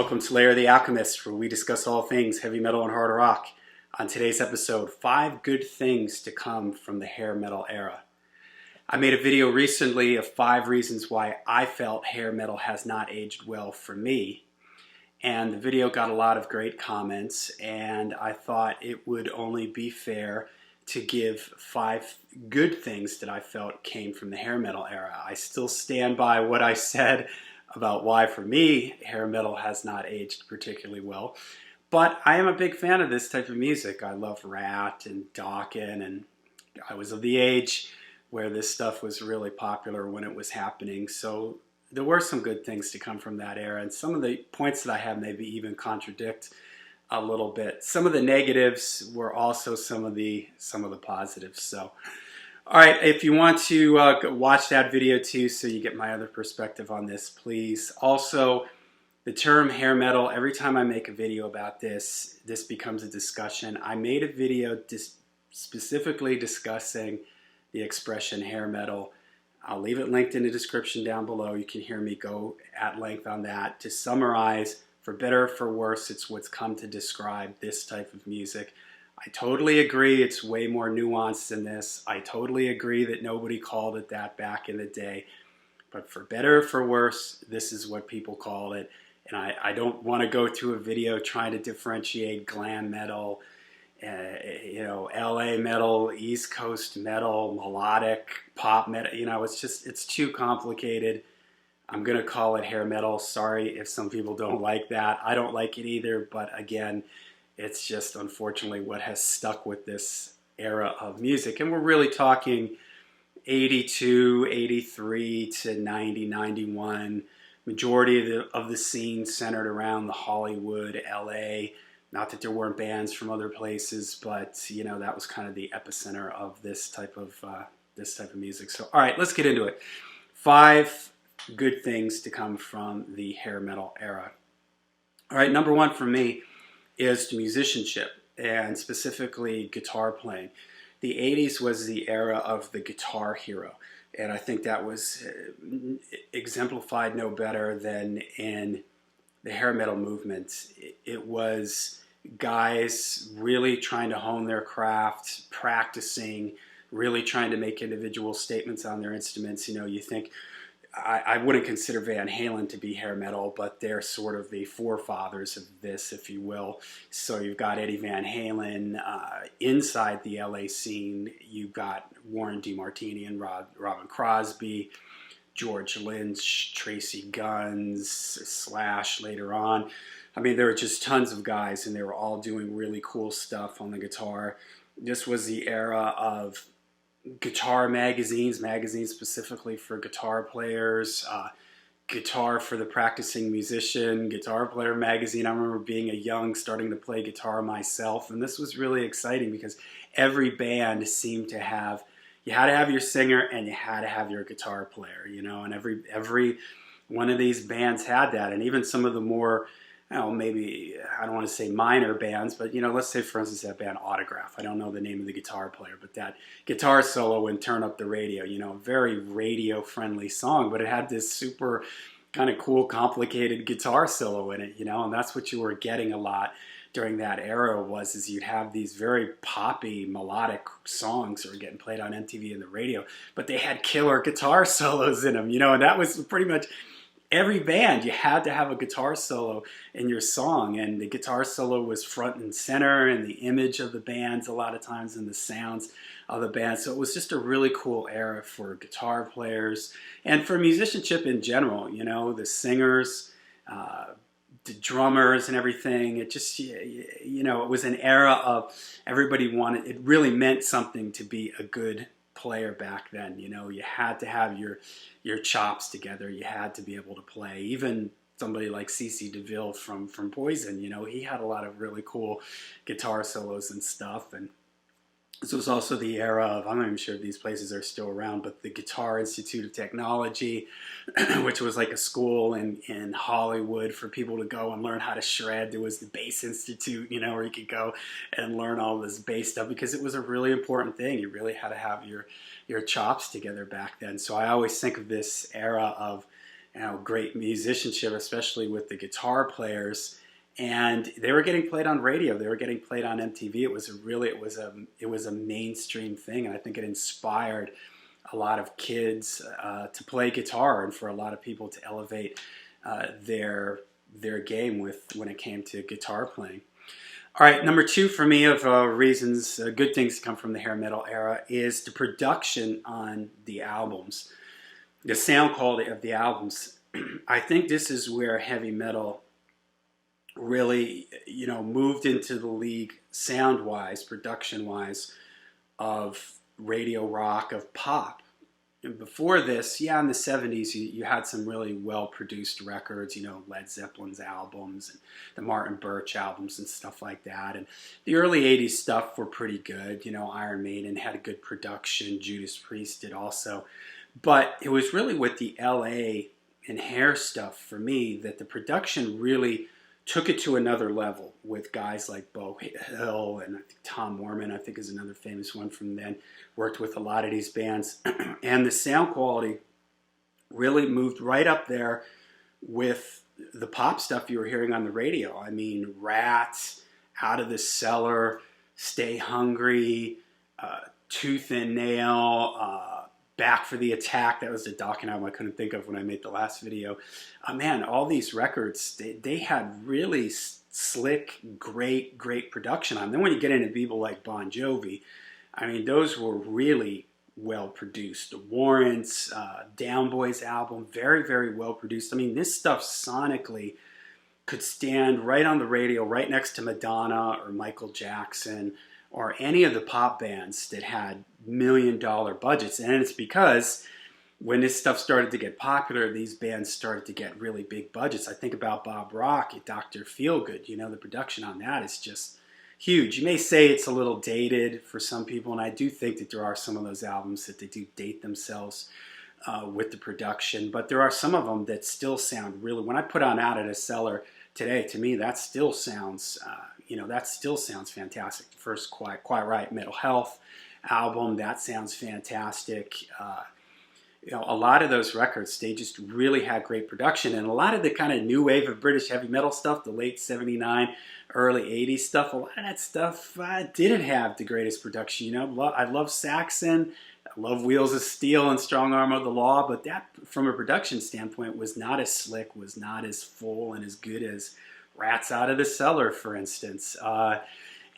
Welcome to Layer the Alchemist, where we discuss all things heavy metal and hard rock. On today's episode, 5 good things to come from the hair metal era. I made a video recently of 5 reasons why I felt hair metal has not aged well for me. And the video got a lot of great comments, and I thought it would only be fair to give 5 good things that I felt came from the hair metal era. I still stand by what I said about why, for me, hair metal has not aged particularly well. But I am a big fan of this type of music. I love Rat and Dokken, and I was of the age where this stuff was really popular when it was happening. So there were some good things to come from that era, and some of the points that I have maybe even contradict a little bit. Some of the negatives were also some of the positives. So, all right, if you want to watch that video too, so you get my other perspective on this, please. Also, the term hair metal, every time I make a video about this becomes a discussion. I made a video specifically discussing the expression hair metal. I'll leave it linked in the description down below. You can hear me go at length on that. To summarize, for better or for worse, it's what's come to describe this type of music. I totally agree it's way more nuanced than this. I totally agree that nobody called it that back in the day. But for better or for worse, this is what people call it. And I don't want to go through a video trying to differentiate glam metal, LA metal, East Coast metal, melodic pop metal. It's too complicated. I'm going to call it hair metal. Sorry if some people don't like that. I don't like it either, but again, it's just unfortunately what has stuck with this era of music. And we're really talking 82, 83 to 90, 91. Majority of the scene centered around the Hollywood, LA. Not that there weren't bands from other places, but that was kind of the epicenter of this type of music. So, all right, let's get into it. 5 good things to come from the hair metal era. All right, number 1 for me is musicianship, and specifically guitar playing. The 80s was the era of the guitar hero, and I think that was exemplified no better than in the hair metal movement. It was guys really trying to hone their craft, practicing, really trying to make individual statements on their instruments. You think, I wouldn't consider Van Halen to be hair metal, but they're sort of the forefathers of this, if you will. So you've got Eddie Van Halen inside the LA scene. You've got Warren DeMartini and Robin Crosby, George Lynch, Tracy Guns, Slash later on. I mean, there were just tons of guys, and they were all doing really cool stuff on the guitar. This was the era of guitar magazines specifically for guitar players, Guitar for the Practicing Musician, Guitar Player magazine. I remember being starting to play guitar myself, and this was really exciting because every band seemed to have, you had to have your singer and you had to have your guitar player, and every one of these bands had that. And even some of the more, maybe, I don't want to say minor bands, but, let's say, for instance, that band Autograph. I don't know the name of the guitar player, but that guitar solo in Turn Up the Radio, very radio-friendly song, but it had this super kind of cool, complicated guitar solo in it, and that's what you were getting a lot during that era is you'd have these very poppy, melodic songs that were getting played on MTV and the radio, but they had killer guitar solos in them, and that was pretty much every band. You had to have a guitar solo in your song, and the guitar solo was front and center in the image of the bands a lot of times, and the sounds of the band. So it was just a really cool era for guitar players and for musicianship in general. The singers, the drummers and everything. It just, it was an era of everybody wanted, it really meant something to be a good player back then. You had to have your chops together. You had to be able to play. Even somebody like CC DeVille from Poison, he had a lot of really cool guitar solos and stuff. And this was also the era of, I'm not even sure if these places are still around, but the Guitar Institute of Technology, which was like a school in Hollywood for people to go and learn how to shred. There was the Bass Institute, where you could go and learn all this bass stuff, because it was a really important thing. You really had to have your chops together back then. So I always think of this era of great musicianship, especially with the guitar players. And they were getting played on radio. They were getting played on MTV. It was a mainstream thing, and I think it inspired a lot of kids to play guitar, and for a lot of people to elevate their game when it came to guitar playing. All right, number 2 for me of reasons, good things to come from the hair metal era is the production on the albums, the sound quality of the albums. I think this is where heavy metal really, moved into the league sound-wise, production-wise, of radio rock, of pop. And before this, in the 70s, you had some really well-produced records, Led Zeppelin's albums and the Martin Birch albums and stuff like that. And the early 80s stuff were pretty good. Iron Maiden had a good production. Judas Priest did also. But it was really with the LA and hair stuff, for me, that the production really took it to another level with guys like Bo Hill, and I think Tom Mormon, I think, is another famous one from then. Worked with a lot of these bands. And the sound quality really moved right up there with the pop stuff you were hearing on the radio. I mean, Rats, Out of the Cellar, Stay Hungry, Tooth and Nail, Back for the Attack. That was the Dokken album I couldn't think of when I made the last video. Man, all these records, they had really slick, great production on them. Then when you get into people like Bon Jovi, I mean, those were really well produced. The Warrants, Down Boys album, very, very well produced. I mean, this stuff sonically could stand right on the radio, right next to Madonna or Michael Jackson or any of the pop bands that had million-dollar budgets. And it's because when this stuff started to get popular, these bands started to get really big budgets. I think about Bob Rock at Dr. Feelgood. The production on that is just huge. You may say it's a little dated for some people, and I do think that there are some of those albums that they do date themselves with the production, but there are some of them that still sound really, when I put on Out of the Cellar today, to me, that still sounds, fantastic. The first Quite Right Mental Health album, that sounds fantastic. A lot of those records, they just really had great production, and a lot of the kind of new wave of British heavy metal stuff, the late 79, early 80s stuff, a lot of that stuff didn't have the greatest production. I love Saxon, I love Wheels of Steel and Strong Arm of the Law, but that, from a production standpoint, was not as slick, was not as full and as good as Rats Out of the Cellar, for instance.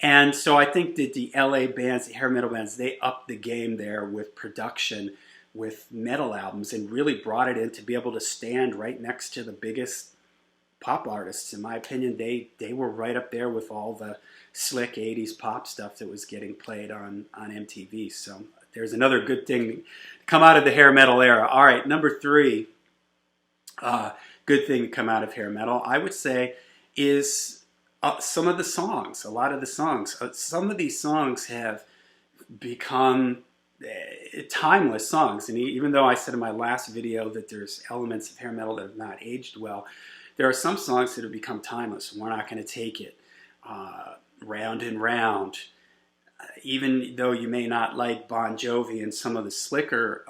And so I think that the LA bands, the hair metal bands, they upped the game there with production, with metal albums, and really brought it in to be able to stand right next to the biggest pop artists. In my opinion, they were right up there with all the slick 80s pop stuff that was getting played on MTV. So there's another good thing to come out of the hair metal era. All right, number 3, good thing to come out of hair metal, I would say, is some of the songs, a lot of the songs. Some of these songs have become timeless songs. And even though I said in my last video that there's elements of hair metal that have not aged well, there are some songs that have become timeless. We're Not Gonna Take It, Round and Round. Even though you may not like Bon Jovi and some of the slicker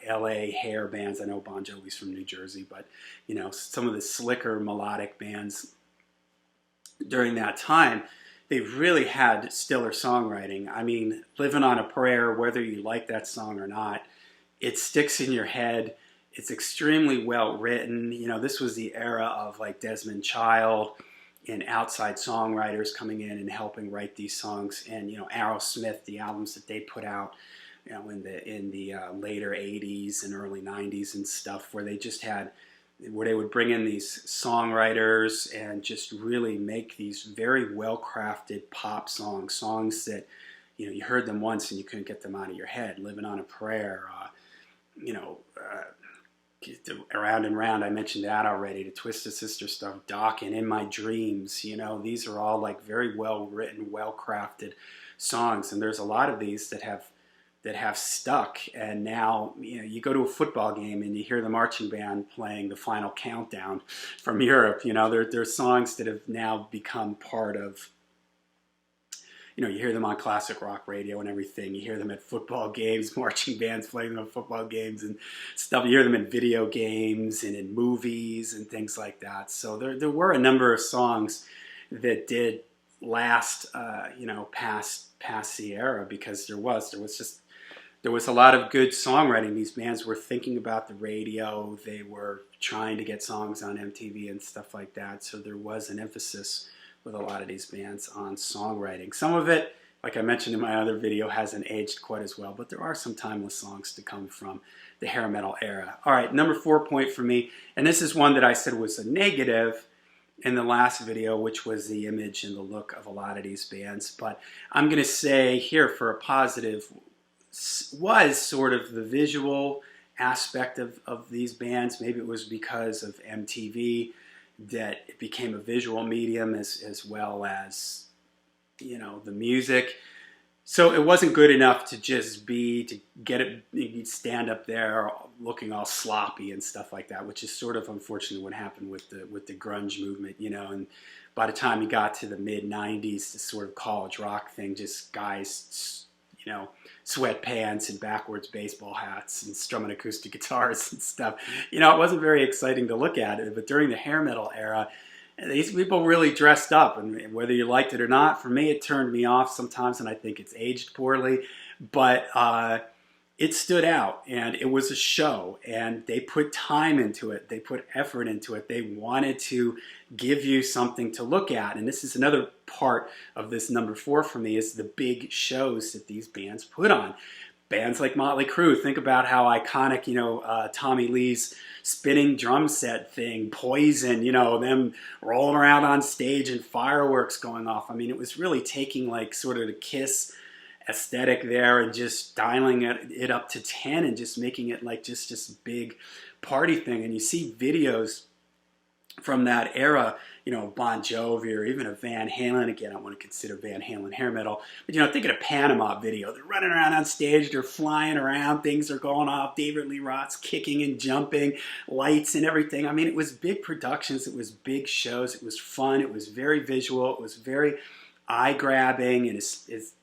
LA hair bands, I know Bon Jovi's from New Jersey, but some of the slicker melodic bands during that time, they really had stellar songwriting. I mean, Living on a Prayer, whether you like that song or not, it sticks in your head. It's extremely well written. This was the era of like Desmond Child and outside songwriters coming in and helping write these songs. And Aerosmith, the albums that they put out, in the later 80s and early 90s and stuff, where they would bring in these songwriters and just really make these very well-crafted pop songs that, you heard them once and you couldn't get them out of your head. Living on a Prayer, Around and Round, I mentioned that already. The Twisted Sister stuff, Dokken, In My Dreams, these are all like very well-written, well-crafted songs, and there's a lot of these that have stuck. And now you go to a football game and you hear the marching band playing the Final Countdown from Europe. There's songs that have now become part of you know, you hear them on classic rock radio and everything. You hear them at football games, marching bands playing them at football games and stuff. You hear them in video games and in movies and things like that. So there were a number of songs that did last, you know, past the era, because there was a lot of good songwriting. These bands were thinking about the radio. They were trying to get songs on MTV and stuff like that. So there was an emphasis with a lot of these bands on songwriting. Some of it, like I mentioned in my other video, hasn't aged quite as well, but there are some timeless songs to come from the hair metal era. All right, number 4 point for me, and this is one that I said was a negative in the last video, which was the image and the look of a lot of these bands. But I'm going to say here for a positive was sort of the visual aspect of these bands. Maybe it was because of MTV that it became a visual medium as well as, you know, the music. So it wasn't good enough to just to get it, you'd stand up there looking all sloppy and stuff like that, which is sort of unfortunately what happened with the grunge movement, you know. And by the time you got to the mid-90s, the sort of college rock thing, just guys, you know, sweatpants and backwards baseball hats and strumming acoustic guitars and stuff. You know, it wasn't very exciting to look at it, but during the hair metal era, these people really dressed up, and whether you liked it or not, for me it turned me off sometimes, and I think it's aged poorly, but it stood out, and it was a show, and they put time into it, they put effort into it, they wanted to give you something to look at. And this is another part of this number 4 for me, is the big shows that these bands put on. Bands like Motley Crue, think about how iconic, you know, Tommy Lee's spinning drum set thing, Poison, you know, them rolling around on stage and fireworks going off. I mean, it was really taking like sort of the Kiss aesthetic there and just dialing it up to 10 and just making it like just this big party thing. And you see videos from that era, you know, Bon Jovi or even a Van Halen. Again, I want to consider Van Halen hair metal, but you know, think of a Panama video. They're running around on stage, they're flying around, things are going off, David Lee Roth's kicking and jumping, lights and everything. I mean, it was big productions, it was big shows, it was fun, it was very visual, it was very eye-grabbing, and as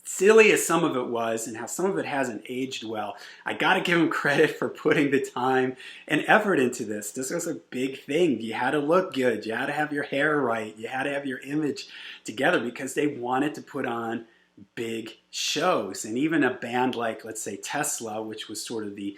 silly as some of it was, and how some of it hasn't aged well, I gotta give them credit for putting the time and effort into this. This was a big thing. You had to look good, you had to have your hair right, you had to have your image together, because they wanted to put on big shows. And even a band like, let's say, Tesla, which was sort of the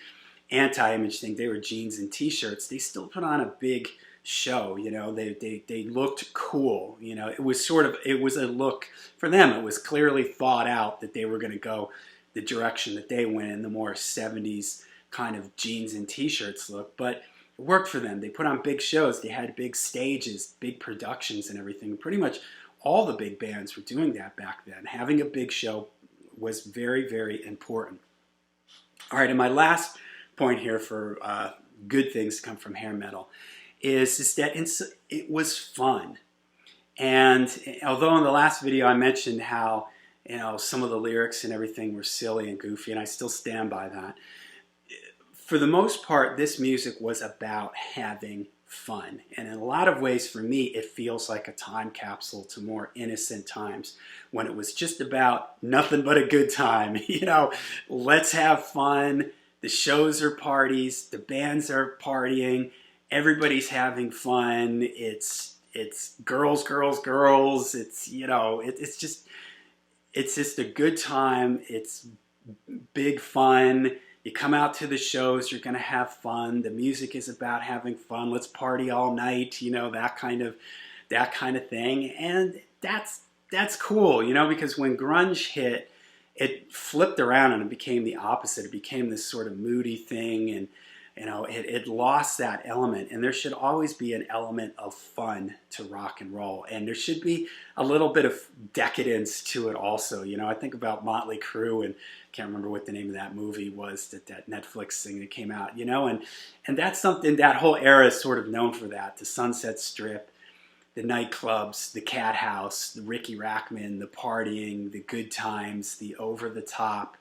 anti-image thing, they were jeans and t-shirts, they still put on a big show. You know, they looked cool. You know, it was a look for them. It was clearly thought out that they were going to go the direction that they went in, the more 70s kind of jeans and t-shirts look, but it worked for them. They put on big shows, they had big stages, big productions and everything. Pretty much all the big bands were doing that back then. Having a big show was very, very important. All right, and my last point here for good things to come from hair metal is that it was fun. And although in the last video I mentioned how, you know, some of the lyrics and everything were silly and goofy, and I still stand by that, for the most part, this music was about having fun. And in a lot of ways, for me, it feels like a time capsule to more innocent times when it was just about nothing but a good time. You know, let's have fun. The shows are parties. The bands are partying. Everybody's having fun. It's girls, girls, girls. It's, you know, it's just a good time. It's big fun. You come out to the shows, you're going to have fun. The music is about having fun. Let's party all night, you know, that kind of thing. And that's cool, you know, because when grunge hit, it flipped around and it became the opposite. It became this sort of moody thing, and you know, it lost that element. And there should always be an element of fun to rock and roll, and there should be a little bit of decadence to it also. You know, I think about Motley Crue, and I can't remember what the name of that movie was, that Netflix thing that came out, you know, and that's something, that whole era is sort of known for that. The Sunset Strip, the nightclubs, the Cat House, the Ricky Rackman, the partying, the good times, the over the top,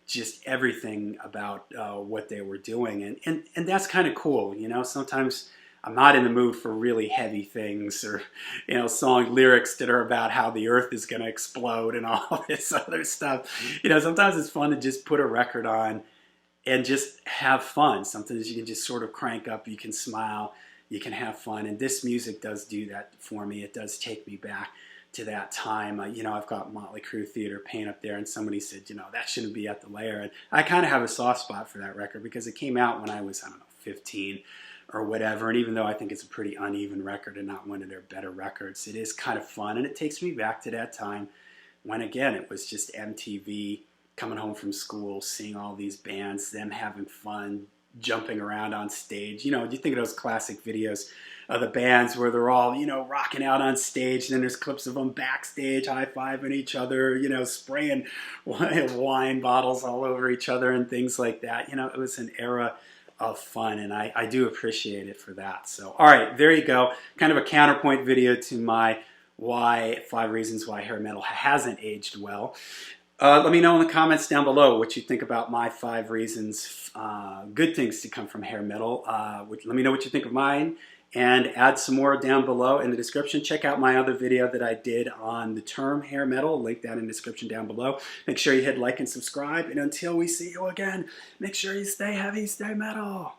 just everything about what they were doing. And that's kind of cool, you know. Sometimes I'm not in the mood for really heavy things, or, you know, song lyrics that are about how the earth is going to explode and all this other stuff. You know, sometimes it's fun to just put a record on and just have fun. Sometimes you can just sort of crank up, you can smile, you can have fun. And this music does do that for me. It does take me back to that time. You know, I've got Motley Crue Theater Pain up there, and somebody said, you know, that shouldn't be at the layer. And I kind of have a soft spot for that record because it came out when I was, I don't know, 15 or whatever. And even though I think it's a pretty uneven record and not one of their better records, it is kind of fun. And it takes me back to that time when, again, it was just MTV, coming home from school, seeing all these bands, them having fun, jumping around on stage. You know, you think of those classic videos of the bands where they're all, you know, rocking out on stage, and then there's clips of them backstage high-fiving each other, you know, spraying wine bottles all over each other and things like that. You know, it was an era of fun, and I do appreciate it for that. So, all right, there you go. Kind of a counterpoint video to my 5 reasons why hair metal hasn't aged well. Let me know in the comments down below what you think about my 5 reasons, good things to come from hair metal. Let me know what you think of mine, and add some more down below in the description. Check out my other video that I did on the term hair metal. Link that in the description down below. Make sure you hit like and subscribe, and until we see you again, make sure you stay heavy, stay metal.